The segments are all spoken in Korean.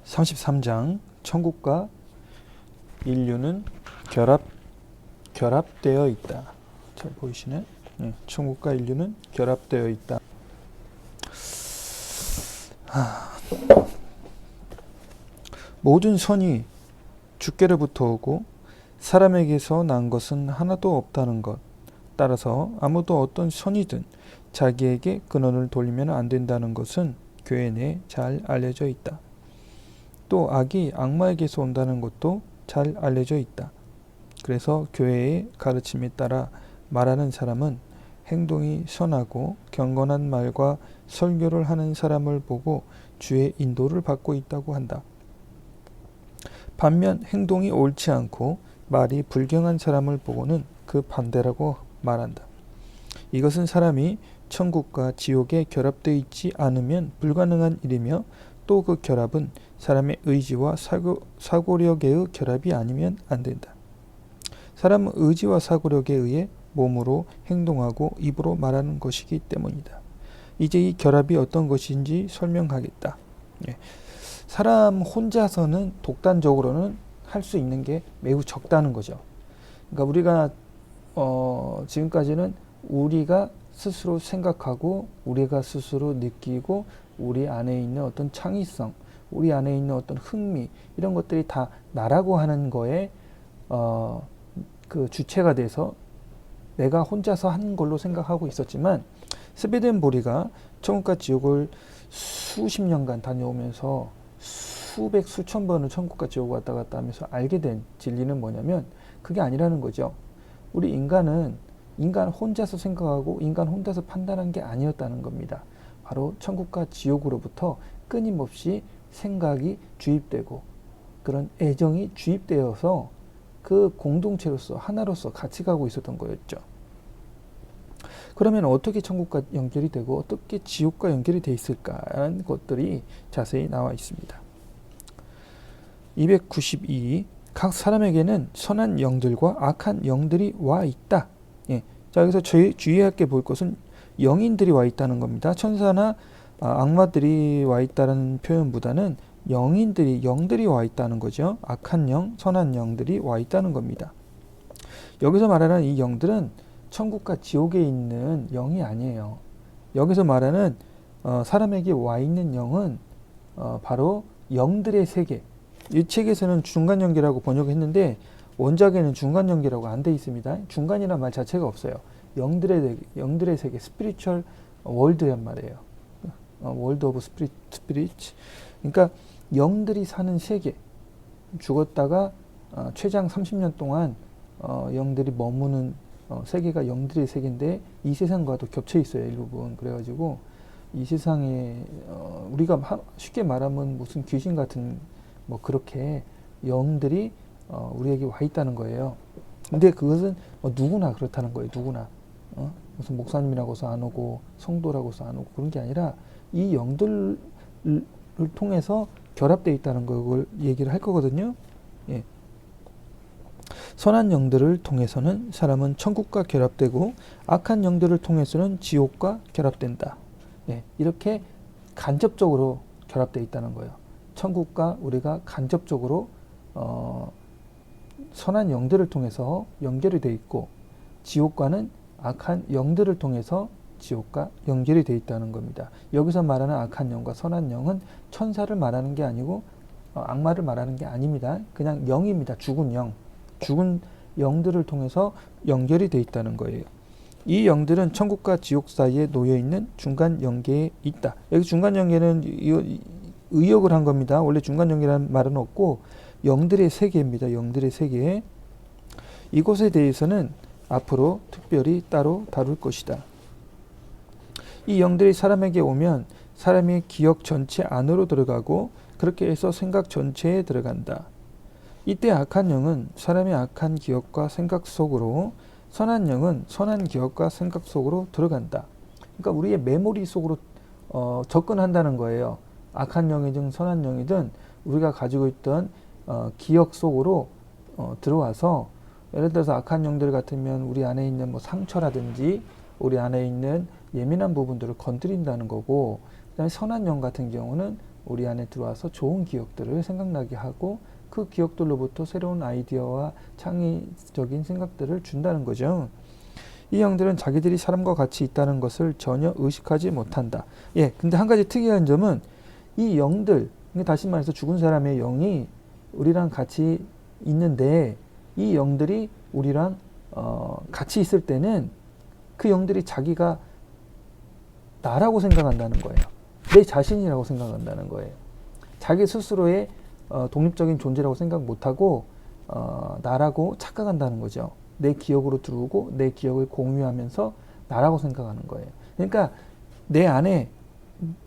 33장 천국과 인류는 결합되어 있다. 잘 보이시네? 네, 천국과 인류는 결합되어 있다. 모든 선이 주께로부터 오고 사람에게서 난 것은 하나도 없다는 것. 따라서 아무도 어떤 선이든 자기에게 근원을 돌리면 안 된다는 것은 교회 내에 잘 알려져 있다. 또 악이 악마에게서 온다는 것도 잘 알려져 있다. 그래서 교회의 가르침에 따라 말하는 사람은 행동이 선하고 경건한 말과 설교를 하는 사람을 보고 주의 인도를 받고 있다고 한다. 반면 행동이 옳지 않고 말이 불경한 사람을 보고는 그 반대라고 말한다. 이것은 사람이 천국과 지옥에 결합되어 있지 않으면 불가능한 일이며 또 그 결합은 사람의 의지와 사고력의 결합이 아니면 안 된다. 사람은 의지와 사고력에 의해 몸으로 행동하고 입으로 말하는 것이기 때문이다. 이제 이 결합이 어떤 것인지 설명하겠다. 사람 혼자서는 독단적으로는 할 수 있는 게 매우 적다는 거죠. 그러니까 우리가 지금까지는 우리가 스스로 생각하고 우리가 스스로 느끼고 우리 안에 있는 어떤 창의성, 우리 안에 있는 어떤 흥미 이런 것들이 다 나라고 하는 거에 그 주체가 돼서 내가 혼자서 한 걸로 생각하고 있었지만 스웨덴보리가 천국과 지옥을 수십 년간 다녀오면서 수백 수천 번을 천국과 지옥 왔다 갔다 하면서 알게 된 진리는 뭐냐면 그게 아니라는 거죠. 우리 인간 혼자서 생각하고 인간 혼자서 판단한 게 아니었다는 겁니다. 바로 천국과 지옥으로부터 끊임없이 생각이 주입되고 그런 애정이 주입되어서 그 공동체로서 하나로서 같이 가고 있었던 거였죠. 그러면 어떻게 천국과 연결이 되고 어떻게 지옥과 연결이 돼 있을까라는 것들이 자세히 나와 있습니다. 292. 각 사람에게는 선한 영들과 악한 영들이 와 있다. 자, 여기서 주의할 게 볼 것은 영인들이 와 있다는 겁니다. 천사나 악마들이 와 있다는 표현보다는 영들이 와 있다는 거죠. 악한 영, 선한 영들이 와 있다는 겁니다. 여기서 말하는 이 영들은 천국과 지옥에 있는 영이 아니에요. 여기서 말하는 사람에게 와 있는 영은 바로 영들의 세계. 이 책에서는 중간연계라고 번역했는데 원작에는 중간연계라고 안 돼 있습니다. 중간이라는 말 자체가 없어요. 영들의 세계, 스피리추얼 월드란 말이에요. 월드 오브 스피리츠. 그러니까 영들이 사는 세계. 죽었다가 최장 30년 동안 영들이 머무는 세계가 영들의 세계인데 이 세상과도 겹쳐 있어요. 일부분. 그래가지고 이 세상에 우리가 쉽게 말하면 무슨 귀신 같은 뭐 그렇게 영들이 우리에게 와 있다는 거예요. 근데 그것은 누구나 그렇다는 거예요. 누구나. 무슨 목사님이라고서 안 오고 성도라고서 안 오고 그런 게 아니라 이 영들을 통해서 결합되어 있다는 걸 얘기를 할 거거든요. 예. 선한 영들을 통해서는 사람은 천국과 결합되고 악한 영들을 통해서는 지옥과 결합된다. 예. 이렇게 간접적으로 결합되어 있다는 거예요. 천국과 우리가 간접적으로 선한 영들을 통해서 연결이 되어 있고 지옥과는 악한 영들을 통해서 지옥과 연결이 되어 있다는 겁니다. 여기서 말하는 악한 영과 선한 영은 천사를 말하는 게 아니고 악마를 말하는 게 아닙니다. 그냥 영입니다. 죽은 영. 죽은 영들을 통해서 연결이 되어 있다는 거예요. 이 영들은 천국과 지옥 사이에 놓여 있는 중간 연계에 있다. 여기 중간 연계는 의역을 한 겁니다. 원래 중간 연계라는 말은 없고 영들의 세계입니다. 영들의 세계. 이곳에 대해서는 앞으로 특별히 따로 다룰 것이다. 이 영들이 사람에게 오면 사람의 기억 전체 안으로 들어가고 그렇게 해서 생각 전체에 들어간다. 이때 악한 영은 사람의 악한 기억과 생각 속으로, 선한 영은 선한 기억과 생각 속으로 들어간다. 그러니까 우리의 메모리 속으로 접근한다는 거예요. 악한 영이든 선한 영이든 우리가 가지고 있던 기억 속으로 들어와서, 예를 들어서 악한 영들 같으면 우리 안에 있는 뭐 상처라든지 우리 안에 있는 예민한 부분들을 건드린다는 거고, 그다음에 선한 영 같은 경우는 우리 안에 들어와서 좋은 기억들을 생각나게 하고 그 기억들로부터 새로운 아이디어와 창의적인 생각들을 준다는 거죠. 이 영들은 자기들이 사람과 같이 있다는 것을 전혀 의식하지 못한다. 예, 근데 한 가지 특이한 점은 이 영들, 다시 말해서 죽은 사람의 영이 우리랑 같이 있는데 이 영들이 우리랑 같이 있을 때는 그 영들이 자기가 나라고 생각한다는 거예요. 내 자신이라고 생각한다는 거예요. 자기 스스로의 독립적인 존재라고 생각 못하고 나라고 착각한다는 거죠. 내 기억으로 들어오고 내 기억을 공유하면서 나라고 생각하는 거예요. 그러니까 내 안에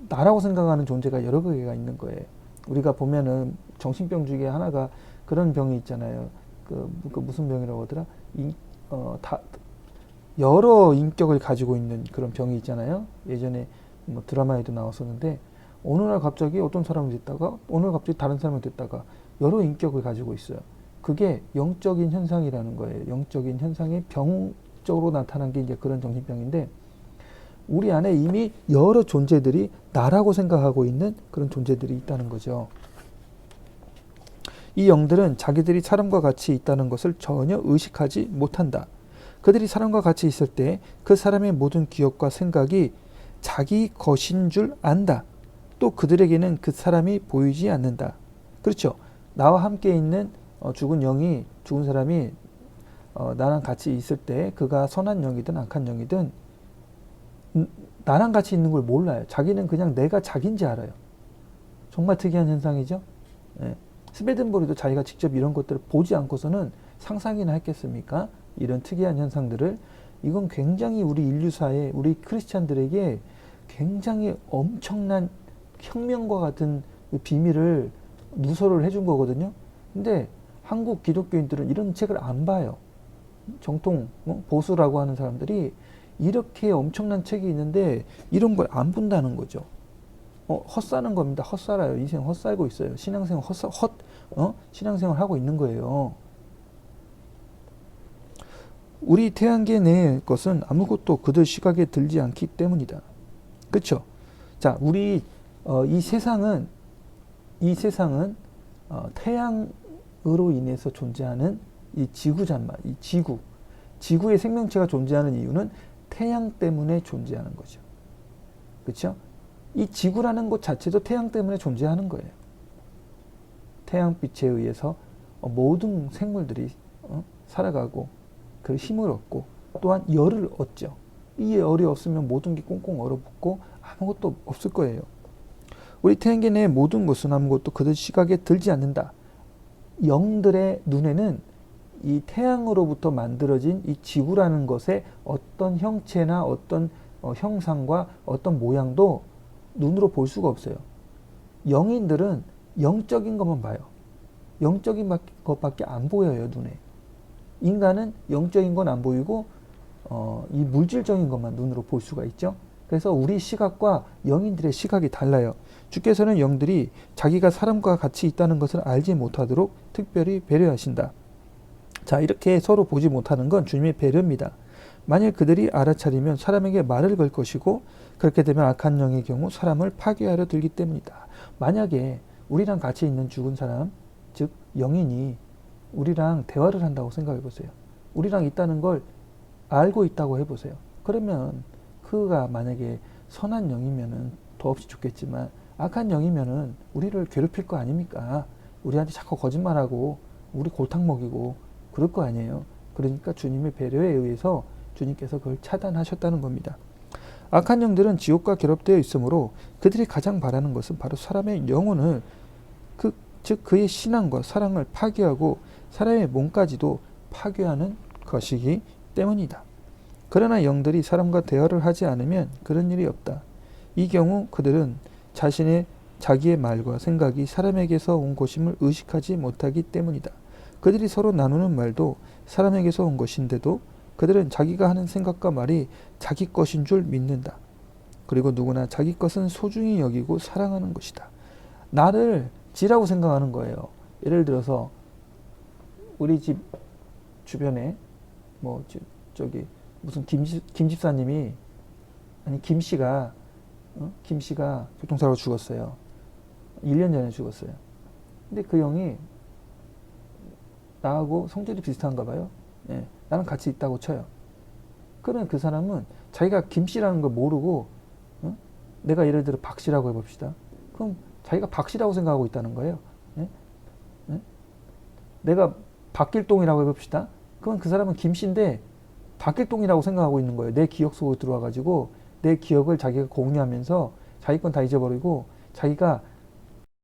나라고 생각하는 존재가 여러 개가 있는 거예요. 우리가 보면은 정신병 중에 하나가 그런 병이 있잖아요. 그 무슨 병이라고 하더라? 여러 인격을 가지고 있는 그런 병이 있잖아요. 예전에 뭐 드라마에도 나왔었는데 어느 날 갑자기 어떤 사람이 됐다가 어느 날 갑자기 다른 사람이 됐다가 여러 인격을 가지고 있어요. 그게 영적인 현상이라는 거예요. 영적인 현상이 병적으로 나타난 게 이제 그런 정신병인데 우리 안에 이미 여러 존재들이 나라고 생각하고 있는 그런 존재들이 있다는 거죠. 이 영들은 자기들이 사람과 같이 있다는 것을 전혀 의식하지 못한다. 그들이 사람과 같이 있을 때 그 사람의 모든 기억과 생각이 자기 것인 줄 안다. 또 그들에게는 그 사람이 보이지 않는다. 그렇죠. 나와 함께 있는 죽은 사람이 나랑 같이 있을 때 그가 선한 영이든 악한 영이든 나랑 같이 있는 걸 몰라요. 자기는 그냥 내가 자기인지 알아요. 정말 특이한 현상이죠. 예. 스웨덴보리도 자기가 직접 이런 것들을 보지 않고서는 상상이나 했겠습니까? 이런 특이한 현상들을. 이건 굉장히 우리 인류사에 우리 크리스찬들에게 굉장히 엄청난 혁명과 같은 비밀을 누설을 해준 거거든요. 근데 한국 기독교인들은 이런 책을 안 봐요. 정통 보수라고 하는 사람들이 이렇게 엄청난 책이 있는데 이런 걸 안 본다는 거죠. 헛사는 겁니다. 헛살아요. 인생 헛살고 있어요. 신앙생활 신앙생활 하고 있는 거예요. 우리 태양계 내의 것은 아무것도 그들 시각에 들지 않기 때문이다. 그렇죠? 자, 우리 이 세상은 태양으로 인해서 존재하는 이 지구잖아. 이 지구의 생명체가 존재하는 이유는 태양 때문에 존재하는 거죠. 그렇죠? 이 지구라는 것 자체도 태양 때문에 존재하는 거예요. 태양빛에 의해서 모든 생물들이 살아가고 그 힘을 얻고 또한 열을 얻죠. 이 열이 없으면 모든 게 꽁꽁 얼어붙고 아무것도 없을 거예요. 우리 태양계 내의 모든 것은 아무것도 그들 시각에 들지 않는다. 영들의 눈에는 이 태양으로부터 만들어진 이 지구라는 것의 어떤 형체나 어떤 형상과 어떤 모양도 눈으로 볼 수가 없어요. 영인들은 영적인 것만 봐요. 영적인 것밖에 안 보여요, 눈에. 인간은 영적인 건 안 보이고 이 물질적인 것만 눈으로 볼 수가 있죠. 그래서 우리 시각과 영인들의 시각이 달라요. 주께서는 영들이 자기가 사람과 같이 있다는 것을 알지 못하도록 특별히 배려하신다. 자, 이렇게 서로 보지 못하는 건 주님의 배려입니다. 만일 그들이 알아차리면 사람에게 말을 걸 것이고 그렇게 되면 악한 영의 경우 사람을 파괴하려 들기 때문이다. 만약에 우리랑 같이 있는 죽은 사람, 즉 영인이 우리랑 대화를 한다고 생각해 보세요. 우리랑 있다는 걸 알고 있다고 해보세요. 그러면 그가 만약에 선한 영이면은 더없이 좋겠지만 악한 영이면은 우리를 괴롭힐 거 아닙니까? 우리한테 자꾸 거짓말하고 우리 골탕 먹이고 그럴 거 아니에요. 그러니까 주님의 배려에 의해서 주님께서 그걸 차단하셨다는 겁니다. 악한 영들은 지옥과 결합되어 있으므로 그들이 가장 바라는 것은 바로 사람의 영혼을 즉 그의 신앙과 사랑을 파괴하고 사람의 몸까지도 파괴하는 것이기 때문이다. 그러나 영들이 사람과 대화를 하지 않으면 그런 일이 없다. 이 경우 그들은 자기의 말과 생각이 사람에게서 온 것임을 의식하지 못하기 때문이다. 그들이 서로 나누는 말도 사람에게서 온 것인데도 그들은 자기가 하는 생각과 말이 자기 것인 줄 믿는다. 그리고 누구나 자기 것은 소중히 여기고 사랑하는 것이다. 나를 지라고 생각하는 거예요. 예를 들어서 우리 집 주변에 무슨 김 씨가 교통사고로 죽었어요. 1년 전에 죽었어요. 근데 그 형이 나하고 성질이 비슷한가 봐요. 예, 나랑 같이 있다고 쳐요. 그러면 그 사람은 자기가 김씨라는 걸 모르고, 어? 내가 예를 들어 박씨라고 해봅시다. 그럼 자기가 박씨라고 생각하고 있다는 거예요. 예? 예? 내가 박길동이라고 해봅시다. 그럼 그 사람은 김씨인데 박길동이라고 생각하고 있는 거예요. 내 기억 속으로 들어와가지고 내 기억을 자기가 공유하면서 자기 건 다 잊어버리고 자기가